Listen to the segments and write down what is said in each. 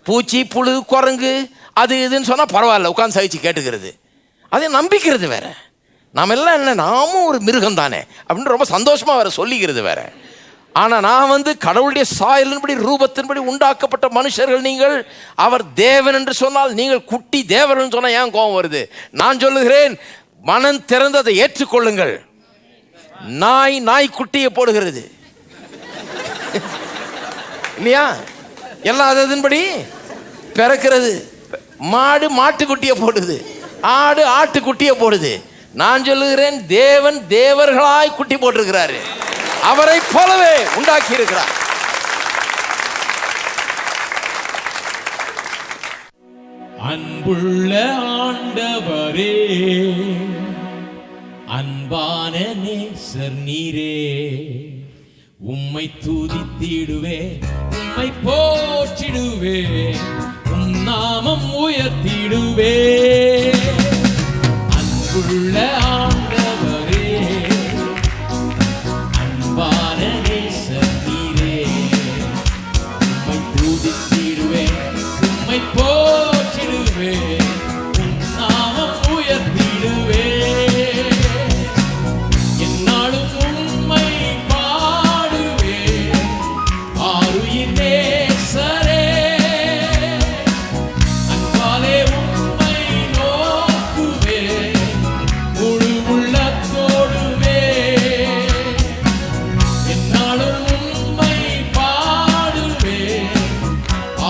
பூச்சி புழு குரங்கு அது இதுன்னு சொன்னால் பரவாயில்ல, உட்காந்து சகிச்சு கேட்டுக்கிறது. அதை நம்பிக்கிறது வேற. நாம் எல்லாம் என்ன, நாமும் ஒரு மிருகம் தானே அப்படின்னு ரொம்ப சந்தோஷமாக வேற சொல்லிக்கிறது வேற. ஆனால் நான் கடவுளுடைய சாயலின்படி ரூபத்தின்படி உண்டாக்கப்பட்ட மனுஷர்கள் நீங்கள். அவர் தேவன் என்று சொன்னால் நீங்கள் குட்டி தேவன் சொன்னால் ஏன் கோபம் வருது? நான் சொல்லுகிறேன், மனம் திறந்து அதை ஏற்றுக்கொள்ளுங்கள். நாய் குட்டியை போடுகிறது இல்லையா? எல்லாம் அதன்படி பிறக்கிறது. மாடு மாட்டுக்குட்டியை போடுது, ஆடு ஆட்டுக்குட்டியை போடுது. நான் சொல்லுகிறேன், தேவன் தேவர்களாய் குட்டி போட்டிருக்கிறாரு, அவரை போலவே உண்டாக்கி இருக்கிறார். அன்புள்ள ஆண்டவரே, அன்பான நேசர் நீரே, உம்மை துதித்திடுவே, உம்மை போற்றிடுவே, உம் நாமம் உயர்த்திடுவே. அன்புள்ள ஆண்டவரே, அன்பான நேசர் நீரே, உம்மை துதித்திடுவே, உம்மை போற்றிடுவே, உம் நாமம் உயர்த்திடுவே. என்னாலும் உம்மை பாடுவே, ஆருயிர் நேசரே, அன்பாலே உம்மை நோக்குவே, முழு உள்ளத்தோடுவே. என்னாலும் உம்மை பாடுவே,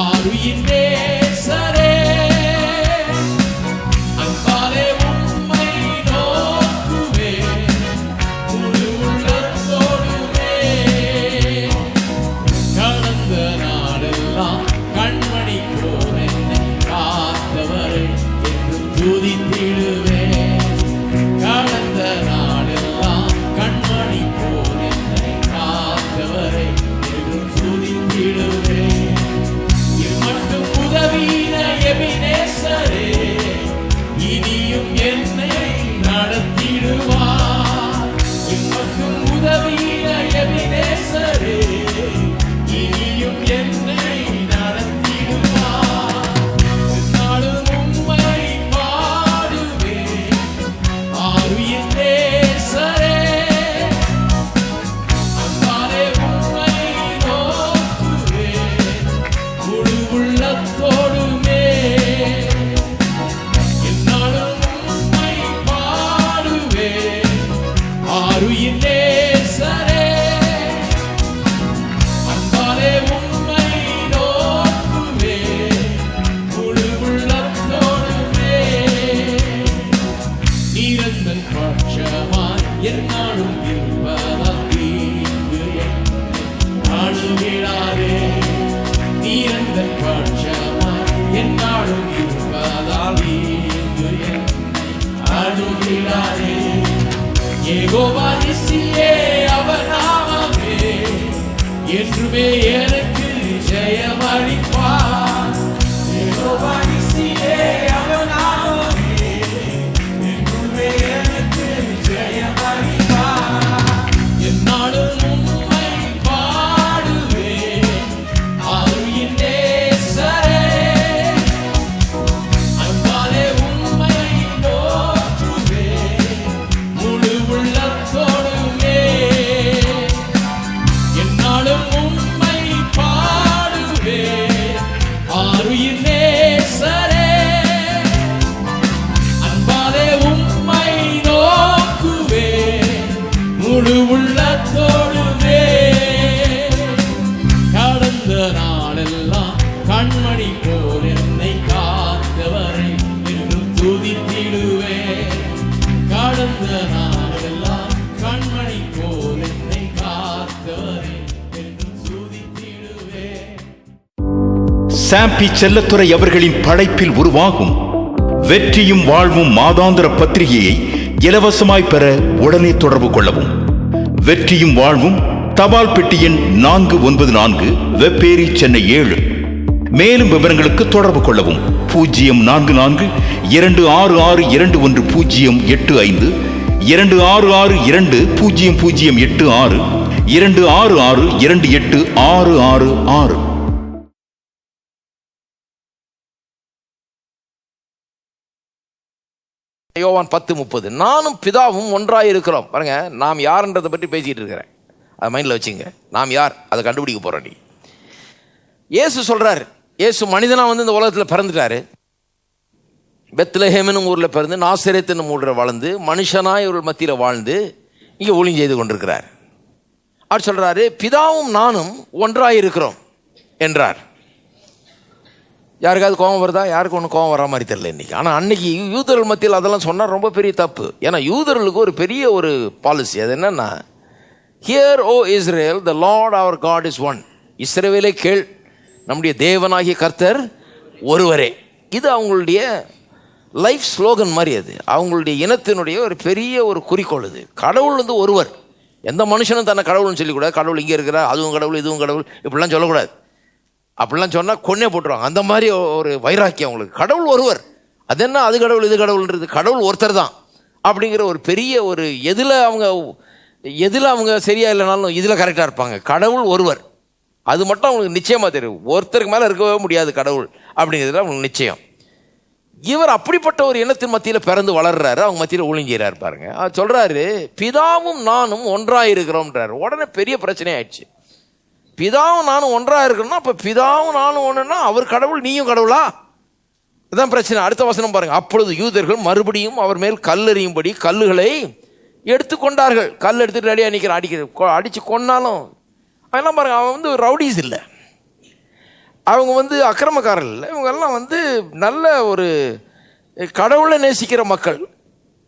ஆருயிர் நேசரே, அன்பாலே உம்மை நோக்குவே, முழு உள்ளத்தோடுவே. கடந்த நாளெல்லாம் கண்மணி போல் என்னை காத்தவரை என்று துதித்திடுவே. கடந்த நாளெல்லாம் கண்மணி போல் என்னை காத்தவரை என்று துதித்திடுவே. இம்மட்டும் உதவின எபினேசரே, இனியும் என்னை நடத்திடுவார். இம்மட்டும் உதவின எபினேசரே, இனியும் என்னை நடத்திடுவார். என்னாலும் உம்மை பாடுவேன், ஆருயிர் நேசரே, அன்பாலே உம்மை நோக்குவேன், முழு உள்ளத்தோடுமே. என்னாலும் உம்மை பாடுவேன், ஆருயிர் நேசரே, அன்பாலே உம்மை நோக்குவேன், முழு உள்ளத்தோடுமே. நீரந்தன் பட்சமாய் என்னாலும் இருப்பதால் தீங்கு என்னை அணுகிடாதே. நீரந்தன் பட்சமாய் என்னாலும் இருப்பதால் தீங்கு என்னை அணுகிடாதே. யெகோவா நிசியே, அவர் நாமமே என்றுமே எனக்கு ஜெயமளிப்பார். யெகோவா நிசியே, அவர் நாமமே என்றுமே எனக்கு ஜெயமளிப்பார். என்னாலும் உம்மை பாடுவேன், ஆருயிர் நேசரே, அன்பாலே உம்மை நோக்குவேன், முழு உள்ளத்தோடுமே. என்னாலும் உம்மை பாடுவேன், ஆருயிர் நேசரே, அன்பாலே உம்மை நோக்குவேன், முழு உள்ளத்தோடுமே. கடந்த நாளெல்லாம் கண்மணி போல் என்னை காத்தவரை என்றும் துதித்திடுவே. கடந்த நாளெல்லாம் கண்மணி போல் என்னை காத்தவரை என்றும் துதித்திடுவே. சாம்பி செல்லத்துறை அவர்களின் படைப்பில் உருவாகும் வெற்றியும் வாழ்வும் மாதாந்திர பத்திரிகையை இலவசமாய் பெற உடனே தொடர்பு கொள்ளவும். வெற்றியும் வாழ்வும், தபால் பெட்டி எண் 494, வெப்பேரி, சென்னை 7. மேலும் விவரங்களுக்கு தொடர்பு கொள்ளவும் 044 2662108 2662008 2662866. யோவான் 10:30, நானும் பிதாவும் ஒன்றாய் இருக்கிறோம். பாருங்க, நாம் யாருன்றதை பற்றி பேசிட்டு இருக்கிறேன், அதை மைண்டில் வச்சுங்க. நாம் யார் அதை கண்டுபிடிக்க போகிறோம். நீ இயேசு சொல்கிறார், இயேசு மனிதனாக வந்து இந்த உலகத்தில் பிறந்துட்டாரு. பெத்லஹேம்னு ஊரில் பிறந்து நாசரேத்துன்னு ஊரில் வளர்ந்து மனுஷனாய் இவர்கள் மத்தியில் வாழ்ந்து இங்கே ஊழியம் செய்து கொண்டிருக்கிறார். அவர் சொல்கிறாரு, பிதாவும் நானும் ஒன்றாக இருக்கிறோம் என்றார். யாருக்காவது கோபம் வருதா? யாருக்கு ஒன்றும் கோபம் வர மாதிரி தெரியல இன்றைக்கி. ஆனால் அன்னைக்கு யூதர்கள் மத்தியில் அதெல்லாம் சொன்னால் ரொம்ப பெரிய தப்பு. ஏன்னா யூதர்களுக்கு ஒரு பெரிய ஒரு பாலிசி, அது என்னன்னா, hear O Israel, the Lord our God is one. இஸ்ரவேலே கேள், நம்முடைய தேவனாகிய கர்த்தர் ஒருவரே. இது அவங்களுடைய லைஃப் ஸ்லோகன் மாதிரி. அது அவங்களுடைய இனத்தினுடைய ஒரு பெரிய ஒரு குறிக்கோள். இது கடவுள் வந்து ஒருவர். எந்த மனுஷனும் தன்னை கடவுள்னு சொல்லிக்கூடாது. கடவுள் இங்கே இருக்கிறார், அதுவும் கடவுள் இதுவும் கடவுள் இப்படிலாம் சொல்லக்கூடாது. அப்படிலாம் சொன்னால் கொன்னே போட்டுருவாங்க. அந்த மாதிரி ஒரு வைராக்கியம் அவங்களுக்கு. கடவுள் ஒருவர், அது என்ன அது கடவுள் இது கடவுள்ன்றது, கடவுள் ஒருத்தர் தான் அப்படிங்கிற ஒரு பெரிய ஒரு எதில் அவங்க சரியா இல்லைனாலும் இதில் கரெக்டாக இருப்பாங்க. கடவுள் ஒருவர், அது மட்டும் அவங்களுக்கு நிச்சயமாக தெரியும். ஒருத்தருக்கு மேலே இருக்கவே முடியாது கடவுள் அப்படிங்கிறதுல அவங்களுக்கு நிச்சயம். இவர் அப்படிப்பட்ட ஒரு இனத்தின் மத்தியில் பிறந்து வளர்றாரு, அவங்க மத்தியில் ஊழியறாரு. பாருங்க, அவர் சொல்றாரு, பிதாவும் நானும் ஒன்றாக இருக்கிறோம்ன்றாரு. உடனே பெரிய பிரச்சனை ஆயிடுச்சு. பிதாவும் நானும் ஒன்றாக இருக்கணும்னா அப்போ பிதாவும் நானும் ஒன்றுன்னா அவர் கடவுள் நீயும் கடவுளா? இதுதான் பிரச்சனை. அடுத்த வசனம் பாருங்க. அப்பொழுது யூதர்கள் மறுபடியும் அவர் மேல் கல்லெறியும்படி கல்லுகளை எடுத்துக்கொண்டார்கள். கல் எடுத்துட்டு ரெடியாக நிற்கிற அடிச்சு கொன்னாலும் அதெல்லாம் பாருங்க, அவன் வந்து ரவுடிஸ் இல்லை, அவங்க வந்து அக்கிரமக்காரர்கள் இல்லை, இவங்கெல்லாம் வந்து நல்ல ஒரு கடவுளை நேசிக்கிற மக்கள்,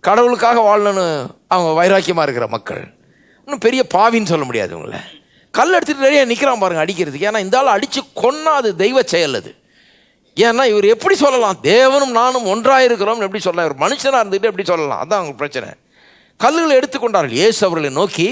கடவுளுக்காக வாழணும்னு அவங்க வைராக்கியமாக இருக்கிற மக்கள். இன்னும் பெரிய பாவின்னு சொல்ல முடியாது இவங்கள. கல் எடுத்துகிட்டு ரெடியாக நிற்கிறான் பாருங்க அடிக்கிறதுக்கு. ஏன்னா இந்த ஆள் அடித்து கொன்னா அது தெய்வ செயல். அது ஏன்னா இவர் எப்படி சொல்லலாம் தேவனும் நானும் ஒன்றாக இருக்கிறோம்னு எப்படி சொல்லலாம்? இவர் மனுஷனாக இருந்துகிட்டு எப்படி சொல்லலாம்? அதுதான் அவங்க பிரச்சனை. கல்லுகளை எடுத்துக்கொண்டார்கள். இயேசு அவர்களை நோக்கி,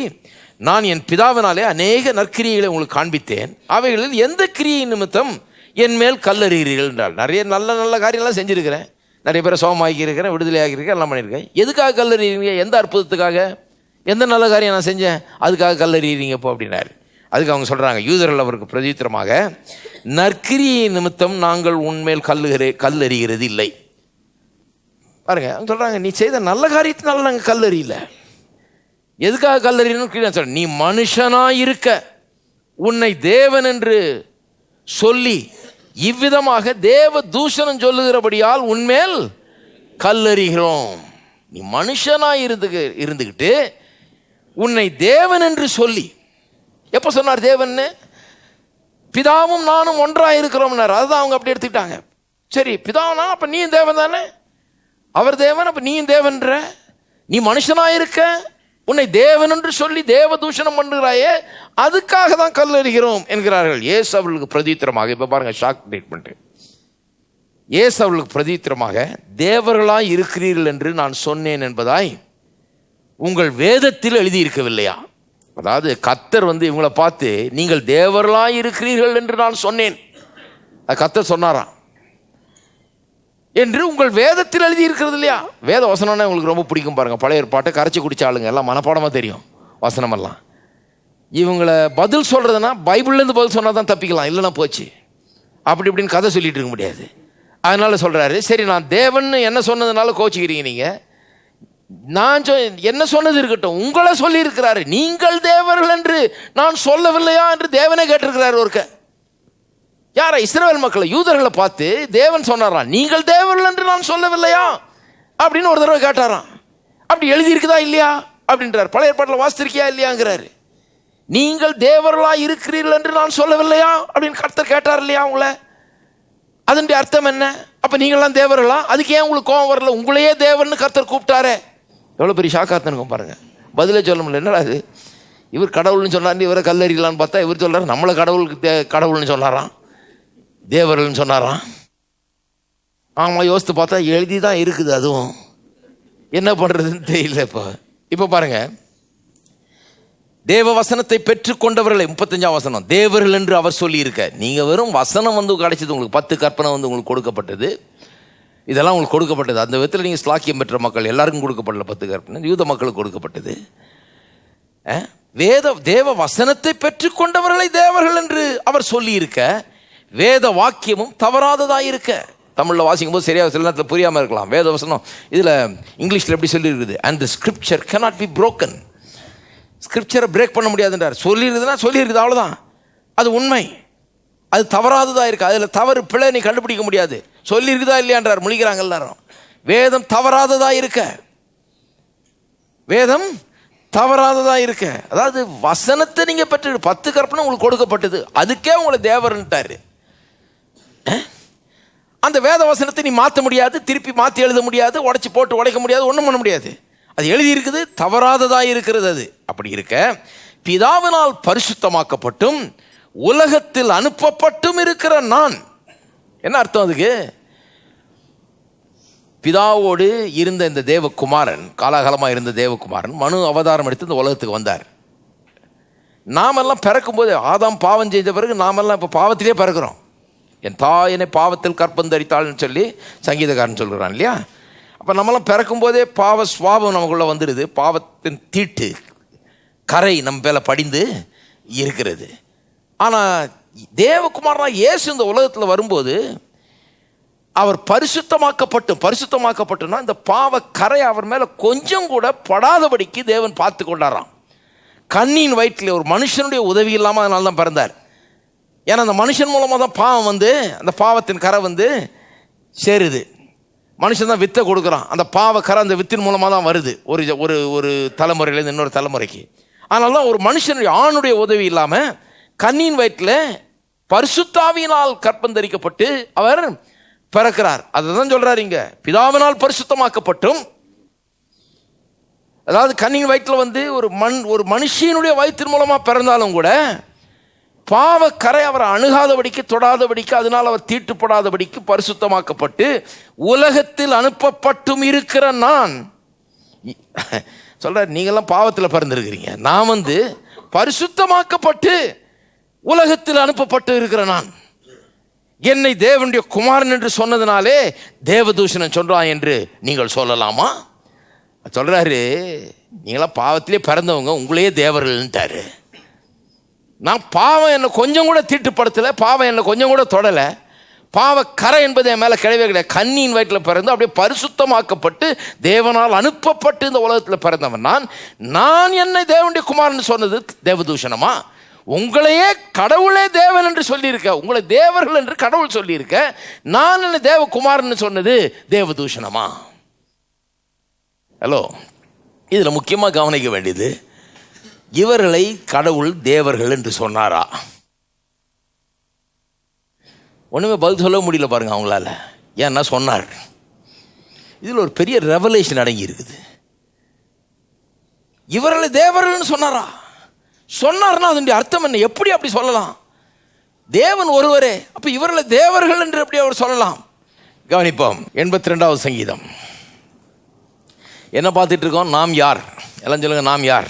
நான் என் பிதாவினாலே அநேக நற்கிரியைகளை உங்களுக்கு காண்பித்தேன், அவைகளில் எந்த கிரியை நிமித்தம் என் மேல் கல்லறிகிறீர்கள் என்றால். நிறைய நல்ல நல்ல காரியம்லாம் செஞ்சுருக்கிறேன், நிறைய பேரை சோகமாக்கி இருக்கிறேன், விடுதலை ஆகியிருக்கேன், எல்லாம் பண்ணியிருக்கேன். எதுக்காக கல்லறிகிறீங்க? எந்த அற்புதத்துக்காக? எந்த நல்ல காரியம் நான் செஞ்சேன் அதுக்காக கல்லறிகிறீங்க இப்போ அப்படின்னாரு. அதுக்கு அவங்க சொல்கிறாங்க, யூதர்கள் அவருக்கு பிரதித்திரமாக, நற்கிரியை நிமித்தம் நாங்கள் உன்மேல் கல்லறிகிறது இல்லை. பாருங்க, அவங்க சொல்கிறாங்க, நீ செய்த நல்ல காரியத்தினால நாங்கள் கல்லறியில. எதுக்காக கல்லறியணும் சொல்ற? நீ மனுஷனாக இருக்க உன்னை தேவன் என்று சொல்லி இவ்விதமாக தேவ தூஷணம் சொல்லுகிறபடியால் உன்மேல் கல்லறிகிறோம். நீ மனுஷனாக இருந்துக்கிட்டு உன்னை தேவன் என்று சொல்லி, எப்போ சொன்னார் தேவன்னு? பிதாவும் நானும் ஒன்றாக இருக்கிறோம்னார். அதுதான் அவங்க அப்படி எடுத்துக்கிட்டாங்க. சரி, பிதாவனா அப்போ நீயும் தேவன் தானே, அவர் தேவன், அப்போ நீயும் தேவன்ற, நீ மனுஷனாக இருக்க உன்னை தேவன் என்று சொல்லி தேவ தூஷணம் பண்ணுகிறாயே, அதுக்காக தான் கல்லறிகிறோம் என்கிறார்கள். இயேசு அவர்களுக்கு பிரதித்திரமாக, இப்போ பாருங்க ஷாக் ட்ரீட்மெண்ட். இயேசு அவர்களுக்கு பிரதித்திரமாக, தேவர்களாய் இருக்கிறீர்கள் என்று நான் சொன்னேன் என்பதாய் உங்கள் வேதத்தில் எழுதியிருக்கவில்லையா? அதாவது கர்த்தர் வந்து இவங்களை பார்த்து, நீங்கள் தேவர்களாய் இருக்கிறீர்கள் என்று நான் சொன்னேன், அது கர்த்தர் சொன்னாராம் என்று உங்கள் வேதத்தில் எழுதி இருக்கிறது இல்லையா? வேத வசனம்னா உங்களுக்கு ரொம்ப பிடிக்கும் பாருங்க. பழைய ஏற்பாட்டை கரைச்சி குடிச்ச ஆளுங்க எல்லாம் மனப்பாடமாக தெரியும் வசனமெல்லாம். இவங்களை பதில் சொல்றதுன்னா பைபிள்லேருந்து பதில் சொன்னால் தான் தப்பிக்கலாம், இல்லைன்னா போச்சு. அப்படி இப்படின்னு கதை சொல்லிட்டு இருக்க முடியாது. அதனால சொல்றாரு, சரி நான் தேவன் என்ன சொன்னதுனால கோச்சிக்கிறீங்க நீங்க, நான் என்ன சொன்னது இருக்கட்டும், உங்களை சொல்லி இருக்கிறாரு, நீங்கள் தேவர்கள் என்று நான் சொல்லவில்லையா என்று தேவனே கேட்டிருக்கிறார். ஒருக்க யாரா? இஸ்ரவேல் மக்களை, யூதர்களை பார்த்து தேவன் சொன்னாராம், நீங்கள் தேவர்கள் என்று நான் சொல்லவில்லையா அப்படின்னு ஒரு தடவை கேட்டாராம். அப்படி எழுதி இருக்குதா இல்லையா அப்படின்றார். பழைய ஏற்பாட்டில் வாசித்திருக்கியா இல்லையாங்கிறாரு. நீங்கள் தேவர்களா இருக்கிறீர்கள் என்று நான் சொல்லவில்லையா அப்படின்னு கர்த்தர் கேட்டார் இல்லையா உங்களை? அதனுடைய அர்த்தம் என்ன? அப்ப நீங்கள்லாம் தேவர்களா? அதுக்கு ஏன் உங்களுக்கு கோபம் வரல? உங்களையே தேவன்னு கர்த்தர் கூப்பிட்டாரே. எவ்வளோ பெரிய ஷாக்காத்தனுக்கும் பாருங்க. பதிலே சொல்ல முடியல. என்னடா அது, இவர் கடவுள்னு சொன்னார், இவரை கல்லறியலான்னு பார்த்தா இவர் சொல்றாரு நம்மளை கடவுள்னு சொன்னாராம், தேவர்கள்னு சொன்னாராம். ஆமாம், யோசித்து பார்த்தா எழுதி தான் இருக்குது, அதுவும் என்ன பண்ணுறதுன்னு தெரியல. இப்போ பாருங்க, தேவ வசனத்தை பெற்றுக்கொண்டவர்களை, 35ஆம் வசனம், தேவர்கள் என்று அவர் சொல்லி இருக்க. நீங்கள் வெறும் வசனம் வந்து கிடைச்சது உங்களுக்கு, 10 கற்பனை வந்து உங்களுக்கு கொடுக்கப்பட்டது, இதெல்லாம் உங்களுக்கு கொடுக்கப்பட்டது. அந்த விதத்தில் நீங்கள் ஸ்லாக்கியம் பெற்ற மக்கள் எல்லாருக்கும் கொடுக்கப்படல. 10 கற்பனை யூத மக்களுக்கு கொடுக்கப்பட்டது. தேவ வசனத்தை பெற்றுக்கொண்டவர்களை தேவர்கள் என்று அவர் சொல்லி இருக்க, வேத வாக்கியமும் தவறாததாக இருக்க. தமிழில் வாசிக்கும் போது சரியாக சில நேரத்தில் புரியாமல் இருக்கலாம். வேத வசனம் இதில் இங்கிலீஷில் எப்படி சொல்லியிருக்குது, and the scripture cannot be broken. ஸ்கிரிப்சரை பிரேக் பண்ண முடியாதுன்றார். சொல்லியிருக்குதுன்னா சொல்லியிருக்குது, அவ்வளோதான். அது உண்மை, அது தவறாததாக இருக்குது. அதில் தவறு பிழை நீ கண்டுபிடிக்க முடியாது. சொல்லியிருக்குதா இல்லையான்றார், முழிக்கிறாங்க எல்லாரும். வேதம் தவறாததாக இருக்க, வேதம் தவறாததாக இருக்க, அதாவது வசனத்தை நீங்கள் பெற்று 10 கற்பனை உங்களுக்கு கொடுக்கப்பட்டது, அதுக்கே உங்களை தேவர்ன்ட்டாரு. அந்த வேத வசனத்தை நீ மாற்ற முடியாது, திருப்பி மாற்றி எழுத முடியாது, உடைச்சி போட்டு உடைக்க முடியாது, ஒன்றும் பண்ண முடியாது. அது எழுதி இருக்குது, தவறாததாக இருக்கிறது. அது அப்படி இருக்க பிதாவினால் பரிசுத்தமாக்கப்பட்டும் உலகத்தில் அனுப்பப்பட்டும் இருக்கிற நான், என்ன அர்த்தம் அதுக்கு? பிதாவோடு இருந்த இந்த தேவகுமாரன், காலாகாலமாக இருந்த தேவகுமாரன் மனு அவதாரம் எடுத்து இந்த உலகத்துக்கு வந்தார். நாமெல்லாம் பிறக்கும்போது, ஆதாம் பாவம் செய்த பிறகு நாமெல்லாம் இப்போ பாவத்திலே பிறக்கிறோம். என் தாயனை பாவத்தில் கற்பந்தரித்தாள்னு சொல்லி சங்கீதக்காரன் சொல்கிறான் இல்லையா? அப்போ நம்மளாம் பிறக்கும்போதே பாவ சுவாபம் நமக்குள்ளே வந்துடுது. பாவத்தின் தீட்டு கரை நம்ம மேலே படிந்து இருக்கிறது. ஆனால் தேவகுமாரனா இயேசு இந்த உலகத்தில் வரும்போது அவர் பரிசுத்தமாக்கப்பட்டுனா இந்த பாவ கரை அவர் மேலே கொஞ்சம் கூட படாதபடிக்கு தேவன் பார்த்து கொண்டாராம். கண்ணின் வயிற்றில் ஒரு மனுஷனுடைய உதவி இல்லாமல் அதனால தான் பிறந்தார். ஏன்னா அந்த மனுஷன் மூலமாக தான் பாவம் அந்த பாவத்தின் கரை சேருது. மனுஷன் தான் வித்தை கொடுக்குறான், அந்த பாவ கரை அந்த வித்தின் மூலமாக தான் வருது ஒரு ஒரு தலைமுறையிலேருந்து இன்னொரு தலைமுறைக்கு. அதனால தான் ஒரு மனுஷனுடைய ஆணுடைய உதவி இல்லாமல் கண்ணின் வயிற்றில் பரிசுத்தாவியினால் கற்பந்தரிக்கப்பட்டு அவர் பிறக்கிறார். அதுதான் சொல்றாரு இங்க, பிதாவினால் பரிசுத்தமாக்கப்பட்டும். அதாவது கண்ணின் வயிற்றில் ஒரு மனுஷனுடைய வயிற்றின் மூலமா பிறந்தாலும் கூட பாவ கரை அவரை அணுகாதபடிக்கு, தொடாதபடிக்கு, அதனால் அவர் தீட்டுப்படாதபடிக்கு பரிசுத்தமாக்கப்பட்டு உலகத்தில் அனுப்பப்பட்டும் இருக்கிற நான் சொல்ற, நீங்கெல்லாம் பாவத்தில் பிறந்திருக்கிறீங்க, நான் பரிசுத்தமாக்கப்பட்டு உலகத்தில் அனுப்பப்பட்டு இருக்கிற நான். என்னை தேவனுடைய குமாரன் என்று சொன்னதுனாலே தேவதூஷணன் சொல்றான் என்று நீங்கள் சொல்லலாமா? சொல்றாரு, நீங்களாம் பாவத்திலே பிறந்தவங்க, உங்களையே தேவர்கள்ன்ட்டாரு. நான் பாவம் என்னை கொஞ்சம் கூட தீட்டுப்படுத்தலை, பாவம் என்னை கொஞ்சம் கூட தொடலை, பாவ கரை என்பது என் மேலே கிடையவே கிடையாது. கண்ணியின் வயிற்றில் பிறந்து அப்படியே பரிசுத்தமாக்கப்பட்டு தேவனால் அனுப்பப்பட்டு இந்த உலகத்தில் பிறந்தவன் நான் என்னை தேவனுடைய குமாரன் சொன்னது தேவதூஷணமா? உங்களையே கடவுளே தேவன் என்று சொல்லியிருக்க, உங்களை தேவர்கள் என்று கடவுள் சொல்லியிருக்க, நான் என்ன தேவகுமாரன் சொன்னது தேவதூஷணமா? ஹலோ, இதில் முக்கியமாக கவனிக்க வேண்டியது, இவர்களை கடவுள் தேவர்கள் என்று சொன்னாரா? ஒன்றுமே பதில் சொல்ல முடியல பாருங்க அவங்களால. ஏன்னா சொன்னார். இதில் ஒரு பெரிய ரெவலேஷன் அடங்கி இருக்குது. இவர்களை தேவர்கள்னு சொன்னாரா? சொன்னார்னா அதனுடைய அர்த்தம் என்ன? எப்படி அப்படி சொல்லலாம்? தேவன் ஒருவரே, அப்ப இவர்களை தேவர்கள் என்று எப்படி அவர் சொல்லலாம்? கவனிப்போம். 82வது சங்கீதம். என்ன பார்த்துட்டு இருக்கோம்? நாம் யார்? எல்லாம் சொல்லுங்க, நாம் யார்?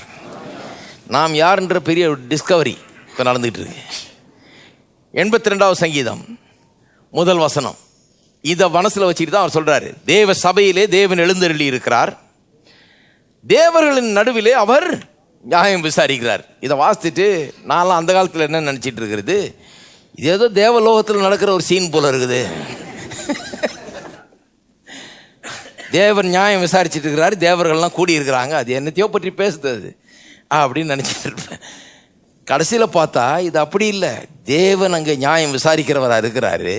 நாம் யார்ன்ற பெரிய டிஸ்கவரி இப்போ நடந்துகிட்டு இருக்கு. 82வது சங்கீதம் முதல் வசனம். இதை மனசில் வச்சுட்டு தான் அவர் சொல்றாரு, தேவ சபையிலே தேவன் எழுந்தருளி இருக்கிறார், தேவர்களின் நடுவிலே அவர் நியாயம் விசாரிக்கிறார். இதை வாசித்துட்டு நான்லாம் அந்த காலத்தில் என்ன நினச்சிட்டு இருக்கிறது, இது ஏதோ தேவலோகத்தில் நடக்கிற ஒரு சீன் போல இருக்குது. தேவன் நியாயம் விசாரிச்சுட்டு இருக்கிறாரு, தேவர்கள்லாம் கூடியிருக்கிறாங்க, அது என்னத்தையோ பற்றி பேசுது அப்படின்னு நினச்சிட்டு இருப்பேன். கடைசியில் பார்த்தா இது அப்படி இல்லை. தேவன் அங்கே நியாயம் விசாரிக்கிறவராக இருக்கிறாரு,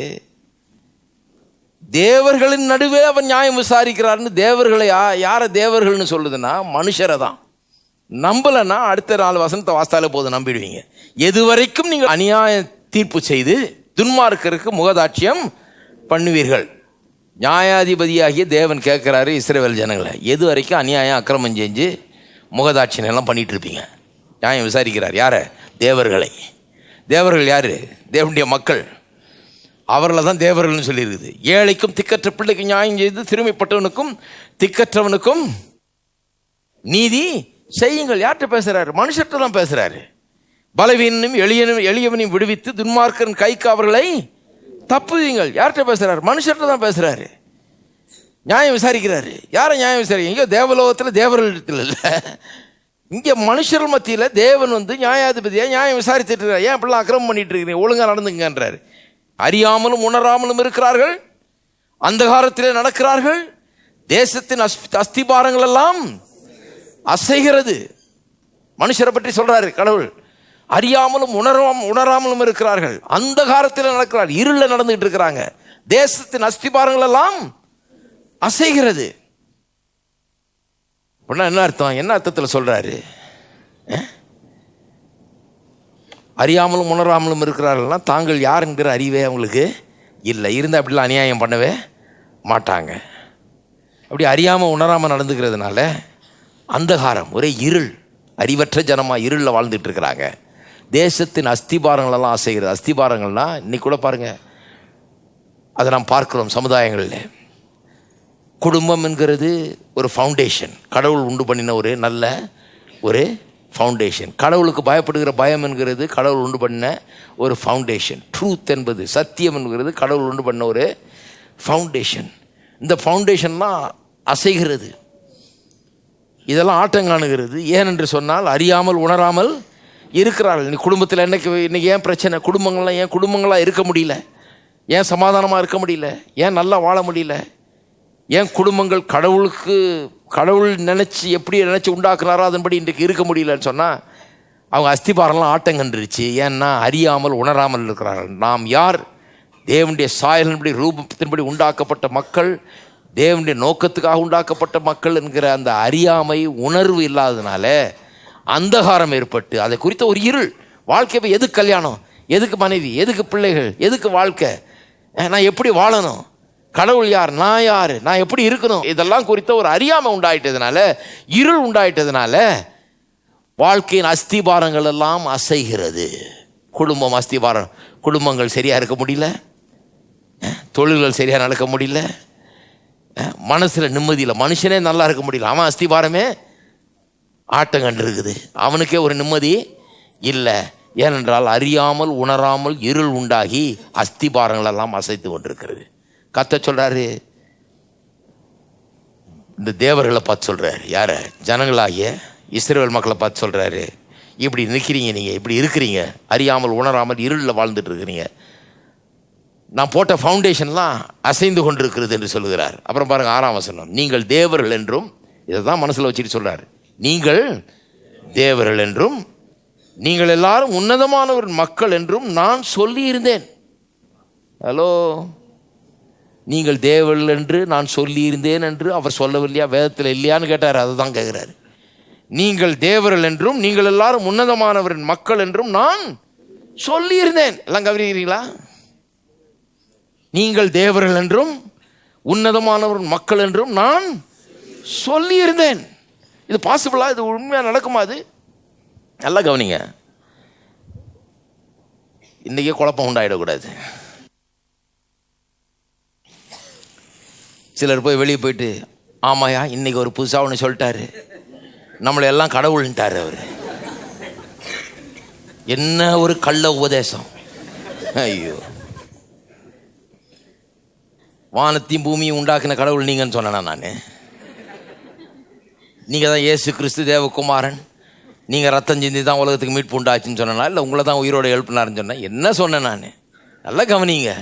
தேவர்களின் நடுவே அவன் நியாயம் விசாரிக்கிறாருன்னு. தேவர்களை யாரை தேவர்கள்னு சொல்லுதுன்னா மனுஷரை தான். நம்பலைன்னா அடுத்த 4 வசனத்தை வாசித்தாலே போதும், நம்பிடுவீங்க. எதுவரைக்கும் நீங்கள் அநியாய தீர்ப்பு செய்து துன்மார்க்கருக்கு முகதாட்சியம் பண்ணுவீர்கள். நியாயாதிபதியாகிய தேவன் கேட்குறாரு இஸ்ரவேல் ஜனங்களை, எது வரைக்கும் அநியாயம் அக்கிரமம் செஞ்சு முகதாட்சியம் எல்லாம் பண்ணிட்டு இருப்பீங்க? நியாயம் விசாரிக்கிறார். யாரை? தேவர்களை. தேவர்கள் யாரு? தேவனுடைய மக்கள். அவர்களை தான் தேவர்கள்னு சொல்லியிருக்குது. ஏழைக்கும் திக்கற்ற பிள்ளைக்கு நியாயம் செய்து சிறுமைப்பட்டவனுக்கும் திக்கற்றவனுக்கும் நீதி செய்யுங்கள். யார்கிட்ட பேசுறாரு? மனுஷர்கிட்ட தான் பேசுறாரு. பலவீனனும் எளியவனையும் விடுவித்து துன்மார்க்கன் கைக்கு அவர்களை தப்புவீங்கள். யார்கிட்ட பேசுறாரு? மனுஷர்கிட்ட தான் பேசுறாரு. நியாயம் விசாரிக்கிறாரு. யாரை நியாயம் விசாரிக்க? இங்கே தேவலோகத்தில் தேவர்களிடத்தில் இல்லை, இங்கே மனுஷர்கள் மத்தியில் தேவன் நியாயாதிபதியாக நியாயம் விசாரிச்சுட்டு ஏன் இப்படிலாம் அக்கிரமம் பண்ணிட்டு இருக்கிறீங்க, ஒழுங்காக நடந்துங்கன்றாரு. அறியாமலும் உணராமலும் இருக்கிறார்கள், அந்தகாரத்திலே நடக்கிறார்கள், தேசத்தின் அஸ்திபாரங்கள் எல்லாம் அசைகிறது. மனுஷரை பற்றி சொல்றாரு கடவுள். அறியாமலும் உணராமலும் இருக்கிறார்கள், அந்தகாரத்தில் நடக்கிறார்கள், இருள நடந்துகிட்டு இருக்கிறாங்க, தேசத்தின் அஸ்திபாரங்கள் எல்லாம் அசைகிறது. என்ன அர்த்தம்? என்ன அர்த்தத்தில் சொல்றாரு? அறியாமலும் உணராமலும் இருக்கிறார்கள்னா தாங்கள் யார் என்கிற அறிவே அவங்களுக்கு இல்லை. இருந்தால் அப்படிலாம் அநியாயம் பண்ணவே மாட்டாங்க. அப்படி அறியாமல் உணராமல் நடந்துக்கிறதுனால அந்தகாரம், ஒரே இருள், அறிவற்ற ஜனமாக இருளில் வாழ்ந்துட்டு இருக்கிறாங்க. தேசத்தின் அஸ்திபாரங்களெல்லாம் அசைகிறது. அஸ்திபாரங்கள்னா இன்னைக்கு கூட பாருங்க, அதை நாம் பார்க்கிறோம் சமுதாயங்களில். குடும்பம் என்கிறது ஒரு ஃபவுண்டேஷன், கடவுள் உண்டு பண்ணின ஒரு நல்ல ஒரு ஃபவுண்டேஷன். கடவுளுக்கு பயப்படுகிற பயம் என்கிறது கடவுள் உண்டு பண்ண ஒரு ஃபவுண்டேஷன். ட்ரூத் என்பது, சத்தியம் என்கிறது கடவுள் உண்டு பண்ண ஒரு ஃபவுண்டேஷன். இந்த ஃபவுண்டேஷன்லாம் அசைகிறது, இதெல்லாம் ஆட்டங்காணுகிறது. ஏனென்று சொன்னால் அறியாமல் உணராமல் இருக்கிறார்கள். இன்னைக்கு குடும்பத்தில் இன்னைக்கு ஏன் பிரச்சனை? குடும்பங்கள்லாம் ஏன் குடும்பங்களாக இருக்க முடியல? ஏன் சமாதானமாக இருக்க முடியல? ஏன் நல்லா வாழ முடியல? ஏன் குடும்பங்கள் கடவுள் எப்படி நினச்சி உண்டாக்குனாரோ அதன்படி இன்றைக்கு இருக்க முடியலன்னு சொன்னால் அவங்க அஸ்திபாரம்லாம் ஆட்டங்கன்றுச்சு. ஏன்னா அறியாமல் உணராமல் இருக்கிறார்கள். நாம் யார்? தேவனுடைய சாயலின்படி ரூபத்தின்படி உண்டாக்கப்பட்ட மக்கள், தேவனுடைய நோக்கத்துக்காக உண்டாக்கப்பட்ட மக்கள் என்கிற அந்த அறியாமை உணர்வு இல்லாததுனால அந்தகாரம் ஏற்பட்டு அதை குறித்த ஒரு இருள். வாழ்க்கை எதுக்கு கல்யாணம், எதுக்கு மனைவி, எதுக்கு பிள்ளைகள், எதுக்கு வாழ்க்கை, நான் எப்படி வாழணும், கடவுள் யார், நான் யார், நான் எப்படி இருக்கணும், இதெல்லாம் குறித்த ஒரு அறியாமை உண்டாயிட்டதுனால, இருள் உண்டாயிட்டதுனால வாழ்க்கையின் அஸ்திபாரங்கள் எல்லாம் அசைகிறது. குடும்பம் அஸ்திபாரம், குடும்பங்கள் சரியாக இருக்க முடியல, தொழில்கள் சரியாக நடக்க முடியல, மனசில் நிம்மதியில் மனுஷனே நல்லா இருக்க முடியல. அவன் அஸ்திபாரமே ஆட்டம் கண்டு இருக்குது, அவனுக்கே ஒரு நிம்மதி இல்லை. ஏனென்றால் அறியாமல் உணராமல் இருள் உண்டாகி அஸ்திபாரங்கள் எல்லாம் அசைத்து கொண்டிருக்கிறது. கர்த்தர் சொல்றாரு, இந்த தேவர்களை பார்த்து சொல்றாரு, யார? ஜனங்களாகிய இஸ்ரவேல் மக்களை பார்த்து சொல்றாரு, இப்படி நிற்கிறீங்க, நீங்கள் இப்படி இருக்கிறீங்க, அறியாமல் உணராமல் இருளில் வாழ்ந்துட்டு இருக்கிறீங்க, நான் போட்ட ஃபவுண்டேஷன்லாம் அசைந்து கொண்டிருக்கிறது என்று சொல்லுகிறார். அப்புறம் பாருங்க 6ஆம் வசனம், நீங்கள் தேவர்கள் என்றும், இதை தான் மனசில் வச்சுட்டு சொல்றாரு, நீங்கள் தேவர்கள் என்றும் நீங்கள் எல்லாரும் உன்னதமானவர் மக்கள் என்றும் நான் சொல்லி இருந்தேன். ஹலோ, நீங்கள் தேவர்கள் என்று நான் சொல்லி இருந்தேன் என்று அவர் சொல்லவில்லையா? வேதத்தில் இல்லையான்னு கேட்டார். அதை தான் கேட்கிறாரு. நீங்கள் தேவர்கள் என்றும் நீங்கள் எல்லாரும் உன்னதமானவரின் மக்கள் என்றும் நான் சொல்லி இருந்தேன். எல்லாம் கவனிக்கிறீங்களா? நீங்கள் தேவர்கள் என்றும் உன்னதமானவரின் மக்கள் என்றும் நான் சொல்லி இருந்தேன். இது பாசிபிளா? இது உண்மையாக நடக்குமா? அது நல்லா கவனிங்க. இன்றைக்கே குழப்பம் உண்டாயிடக்கூடாது. சிலர் போய் வெளியே போயிட்டு, ஆமாயா இன்னைக்கு ஒரு புதுசாக ஒன்று சொல்லிட்டாரு, நம்மளை எல்லாம் கடவுள்ன்ட்டார் அவர். என்ன ஒரு கள்ள உபதேசம்! ஐயோ, வானத்தையும் பூமியும் உண்டாக்கின கடவுள் நீங்கன்னு சொன்னேனா நான்? நீங்கள் தான் இயேசு கிறிஸ்து தேவகுமாரன், நீங்கள் ரத்தம் சிந்தி தான் உலகத்துக்கு மீட்பு உண்டாச்சுன்னு சொன்னா, இல்லை உங்களை தான் உயிரோட எழுப்பினாருன்னு சொன்னேன்? என்ன சொன்னேன் நான்? நல்லா கவனிங்க.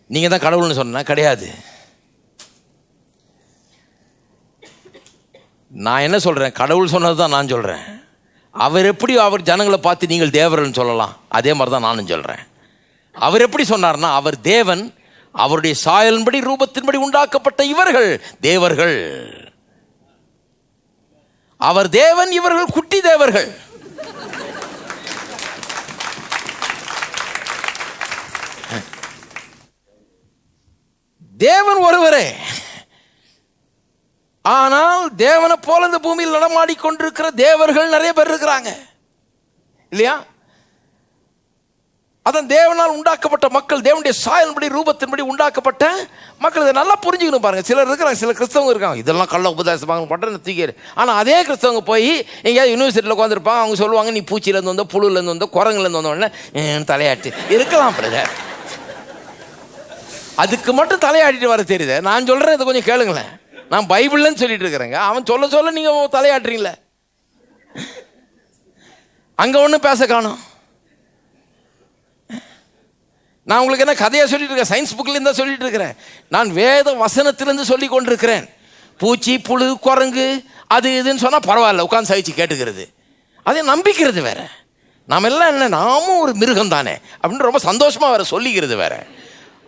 நீங்கள் தான் கடவுள்னு சொன்னா கிடையாது. நான் என்ன சொல்கிறேன்? கடவுள் சொன்னது தான் நான் சொல்கிறேன். அவர் எப்படி அவர் ஜனங்களை பார்த்து நீங்கள் தேவர்கள்னு சொல்லலாம், அதே மாதிரி தான் நானும் சொல்கிறேன். அவர் எப்படி சொன்னார்னா, அவர் தேவன், அவருடைய சாயலின்படி ரூபத்தின்படி உண்டாக்கப்பட்ட இவர்கள் தேவர்கள். அவர் தேவன், இவர்கள் குட்டி தேவர்கள். தேவன் ஒருவரே, ஆனால் தேவனை போல இந்த பூமியில் நடமாடிக்கொண்டிருக்கிற தேவர்கள் நிறைய பேர் இருக்கிறாங்க இல்லையா? அதான் தேவனால் உண்டாக்கப்பட்ட மக்கள், தேவனுடைய சாயலின்படி ரூபத்தின்படி உண்டாக்கப்பட்ட மக்கள். இதை நல்லா புரிஞ்சுக்கணும் பாருங்க. சிலர் இருக்கிறாங்க, சில கிறிஸ்தவங்க இருக்காங்க, இதெல்லாம் கள்ள உபதேசமாக பட்டன தூக்கிடு. ஆனால் அதே கிறிஸ்தவங்க போய் எங்கேயாவது யூனிவர்சிட்டியில் உட்காந்துருப்பாங்க, அவங்க சொல்லுவாங்க, நீ பூச்சியிலேருந்து வந்தோம், புழுலேருந்து வந்தோம், குரங்குலேருந்து வந்தோடனே தலையாட்டு இருக்கலாம் பிரதர். அதுக்கு மட்டும் தலையாட்டிட்டு வர தெரியுது. நான் சொல்கிறேன், இதை கொஞ்சம் கேளுங்களேன். நான் பைபிள்லன்னு சொல்லிட்டு இருக்கிறேங்க, அவன் சொல்ல சொல்ல நீங்கள் தலையாட்டுறீங்களே. அங்கே ஒன்றும் பேச காணோம். நான் உங்களுக்கு என்ன கதையை சொல்லிட்டு இருக்கேன்? சயின்ஸ் புக்லேருந்து தான் சொல்லிட்டு இருக்கிறேன். நான் வேத வசனத்திலிருந்து சொல்லி கொண்டிருக்கிறேன். பூச்சி, புழு, குரங்கு அது இதுன்னு சொன்னால் பரவாயில்ல, உட்காந்து சகிச்சு கேட்டுக்கிறது. அதை நம்பிக்கிறது வேற. நாம் எல்லாம் என்ன, நாமும் ஒரு மிருகம் தானே அப்படின்னு ரொம்ப சந்தோஷமாக வேற சொல்லிக்கிறது வேற.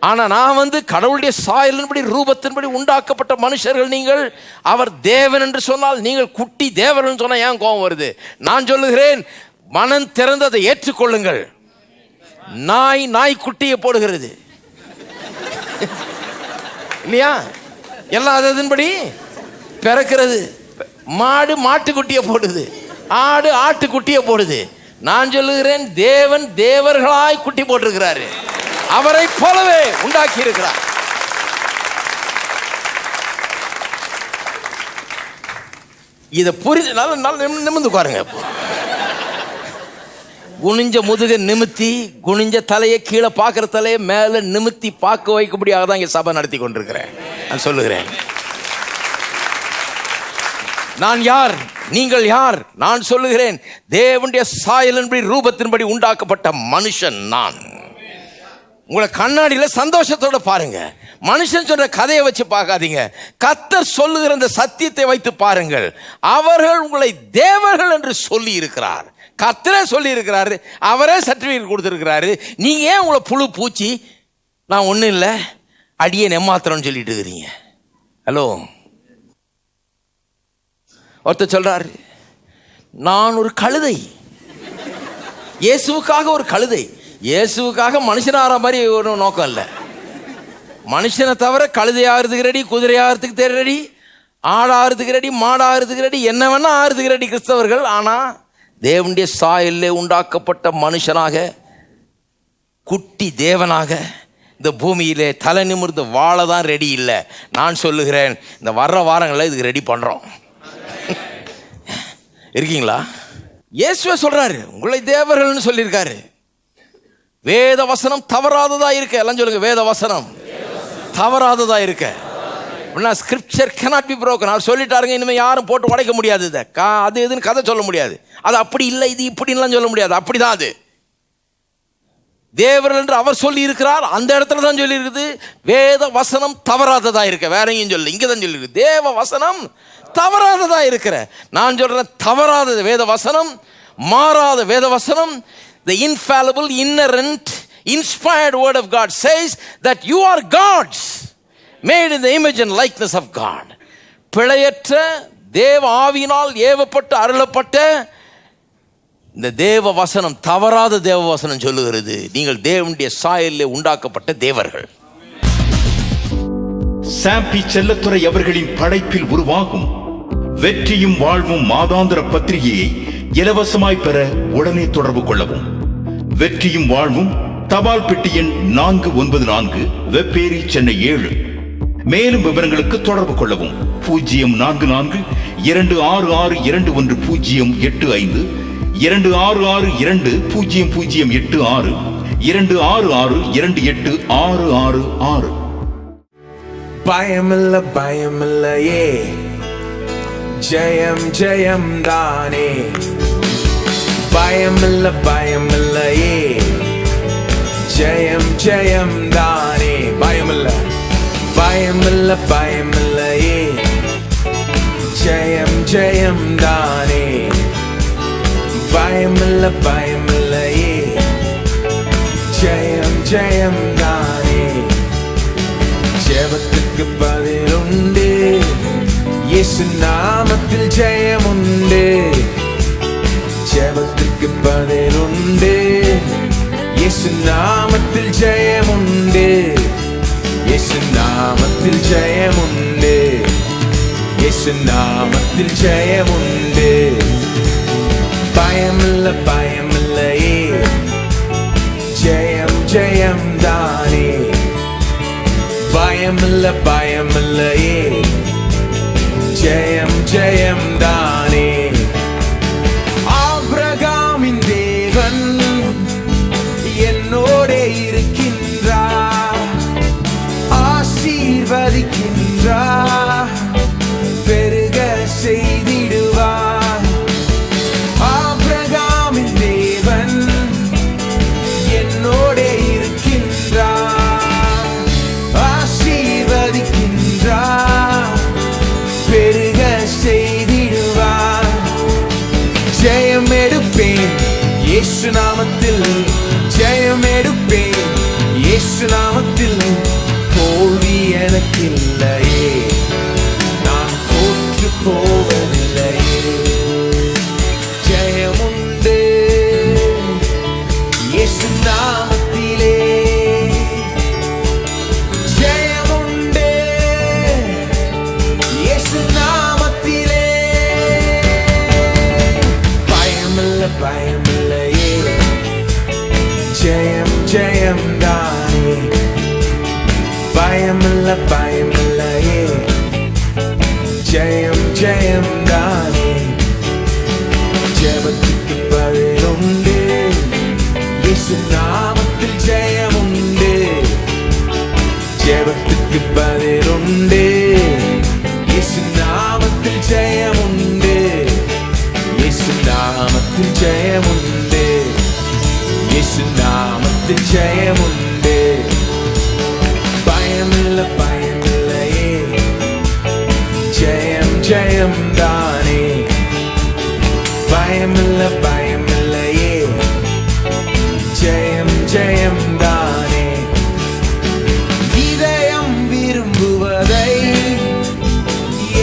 ஆனால் நான் கடவுளுடைய சாயலின்படி ரூபத்தின்படி உண்டாக்கப்பட்ட மனுஷர்கள் நீங்கள். அவர் தேவன் என்று சொன்னால் நீங்கள் குட்டி தேவர்கள் சொன்னால் ஏன் கோபம் வருது? நான் சொல்லுகிறேன், மனம் திறந்து அதை ஏற்றுக்கொள்ளுங்கள். நாய் குட்டியை போடுகிறது இல்லையா? எல்லாம் அதன்படி பிறக்கிறது. மாடு மாட்டுக்குட்டியை போடுது, ஆடு ஆட்டுக்குட்டியை போடுது. நான் சொல்லுகிறேன், தேவன் தேவர்களாய் குட்டி போட்டிருக்கிறாரு, அவரை போலவே உண்டாக்கி இருக்கிறார். இதை புரிஞ்சு நல்ல நிமிர்ந்து பாருங்க. குனிஞ்ச முதுக நிமித்தி, குனிஞ்ச தலையை கீழே பார்க்கிற தலையை மேல நிமித்தி பார்க்க வைக்கபடியாக தான் இங்க சபை நடத்தி கொண்டிருக்கிறேன். நான் சொல்லுகிறேன், நான் யார், நீங்கள் யார்? நான் சொல்லுகிறேன், தேவனுடைய சாயலின்படி ரூபத்தின்படி உண்டாக்கப்பட்ட மனுஷன் நான். உங்களை கண்ணாடியில சந்தோஷத்தோட பாருங்க. மனுஷன் சொல்ற கதையை வச்சு பார்க்காதீங்க. கர்த்தர் சொல்லுகிற அந்த சத்தியத்தை வைத்து பாருங்கள். அவர்கள் உங்களை தேவர்கள் என்று சொல்லி இருக்கிறார். கர்த்தரே சொல்லி இருக்கிறாரு, அவரே சர்டிபிகேட் கொடுத்திருக்கிறாரு. நீங்க ஏன் உங்களை புழு பூச்சி, நான் ஒன்றும் இல்லை அடியே நெம்மாத்திரம்னு சொல்லிட்டு இருக்கிறீங்க? ஹலோ, ஒருத்தர் சொல்றாரு, நான் ஒரு கழுதை, இயேசுவுக்காக ஒரு கழுதை. இயேசுவுக்காக மனுஷனாகிற மாதிரி ஒரு நோக்கம் இல்லை. மனுஷனை தவிர கழுதை ஆகிறதுக்கு ரெடி, குதிரை ஆகிறதுக்கு ரெடி, ஆடாகிறதுக்கு ரெடி, மாடாகிறதுக்கு ரெடி, என்ன வேணா ஆகிறதுக்கு ரெடி கிறிஸ்தவர்கள். ஆனால் தேவனுடைய சாயலிலே உண்டாக்கப்பட்ட மனுஷனாக, குட்டி தேவனாக இந்த பூமியிலே தலை நிமிர்ந்து வாழ தான் ரெடி இல்லை. நான் சொல்லுகிறேன், இந்த வர்ற வாரங்களில் இதுக்கு ரெடி பண்ணுறோம். இருக்கீங்களா? இயேசுவே சொல்றாரு, உங்களை தேவர்கள்னு சொல்லியிருக்காரு. வேத வசனம் தவறாததா இருக்க. எல்லாம் சொல்லுங்க, வேத வசனம் தவறாததா இருக்க. Scripture cannot be broken. அவர் சொல்லிட்டாருங்க, இனிமேல் யாரும் போட்டு உடைக்க முடியாது. இதை அது எதுன்னு கதை சொல்ல முடியாது. அது அப்படி இல்லை, இது இப்படின்லாம் சொல்ல முடியாது. அப்படிதான் அது தேவர்கள் என்று அவர் சொல்லி இருக்கிறார். அந்த இடத்துல தான் சொல்லி இருக்குது, வேத வசனம் தவறாததா இருக்க. வேற எங்கேயும் சொல்லு, இங்கே தான் சொல்லி இருக்கு, தேவ வசனம் தவறாததா இருக்கிற. நான் சொல்றேன், தவறாத வேத வசனம், மாறாத வேத வசனம், the infallible, inerrant, inspired word of God says that you are gods made in the image and likeness of God. பிழையற்ற தேவ ஆவியினால் ஏவப்பட்டு அருளப்பட்ட இந்த தேவ வசனம், தவறாத தேவ வசனம் சொல்லுகிறது, நீங்கள் தேவனுடைய சாயலிலே உண்டாக்கப்பட்ட தேவர்கள். சாம்பி செல்லத்துறை அவர்களின் படைப்பில் உருவாகும் வெற்றியும் வாழ்வும் மாதாந்திர பத்திரிகையை இலவசமாய் பெற உடனே தொடர்பு கொள்ளவும். வெற்றியும் வாழ்வும், தபால் பெட்டி எண் 494, வெப்பேரி, சென்னை 7. மேலும் விவரங்களுக்கு தொடர்பு கொள்ளவும் 044 266 21 085 266 20086 266 2866. பயமில்ல பயமில்லையே, ஜெயம் ஜெயம் தானே. பயமில்ல பயமில்லையே, ஜெயம் ஜெயம் தானே. பயமில்ல பயமில்ல பயமில்லையே, ஜெயம் ஜெயம் தானே. பயமில்ல பயமில்லையே, ஜெயம் ஜெயம் தானே. ஜெபத்துக்கு பதிலுண்டு, இயேசு நாமத்தில் ஜெயமுண்டு. ஜெபத்துக்கு பதிலுண்டு, இயேசு நாமத்தில் ஜெயமுண்டு. இயேசு நாமத்தில் ஜெயமுண்டு. இயேசு நாமத்தில் ஜெயமுண்டு. பயமில்ல பயமில்லையே, ஜெயம் ஜெயம் தானே. பயமில்ல பயமில்லையே, ஜெயம் ஜெயம் தானே. ஆபிரகாமின் தேவன் என்னோட இருக்கின்றார், ஆசீர்வதிக்கின்றார், பெருக செய்திடுவார். ஆபிரகாமின் தேவன் என்னோட இருக்கின்றார், ஜெயம் தானே, பயமில்ல பயமில்லையே, ஜெயம் ஜெயம் தானே. ஜெபத்துக்கு பதில் உண்டு, இயேசு நாமத்தில் ஜெயம் உண்டு. ஜெபத்துக்கு பதில் உண்டு, இயேசு நாமத்தில் ஜெயம் உண்டு. இயேசு நாமத்தில் ஜெயம் உண்டு, இயேசு நாமத்தில் ஜெயம் உண்டு. பயமில்ல பயமில்லையே, ஜெயம் ஜெயம் தானே, பயமில்ல பயமில்லையே, ஜெயம் ஜெயம் தானே. இதயம் விரும்புவதை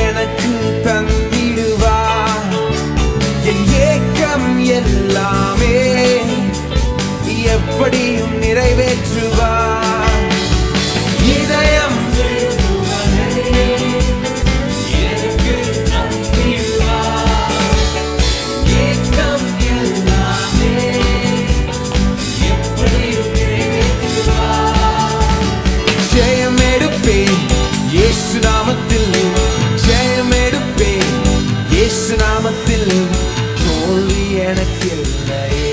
எனக்கு தந்திடுவார், என் ஏக்கம் எல்லாமே எப்படியும் நிறைவேற்றுவார். இதயம் எனக்கு தந்திடுவார், ஏக்கம் எல்லாமே எப்படியும் நிறைவேற்றுவார். ஜெயம் எடுப்பேன் இயேசு நாமத்தில், ஜெயம் எடுப்பேன் இயேசு நாமத்தில், தோல்வி எனக்கு இல்லையே.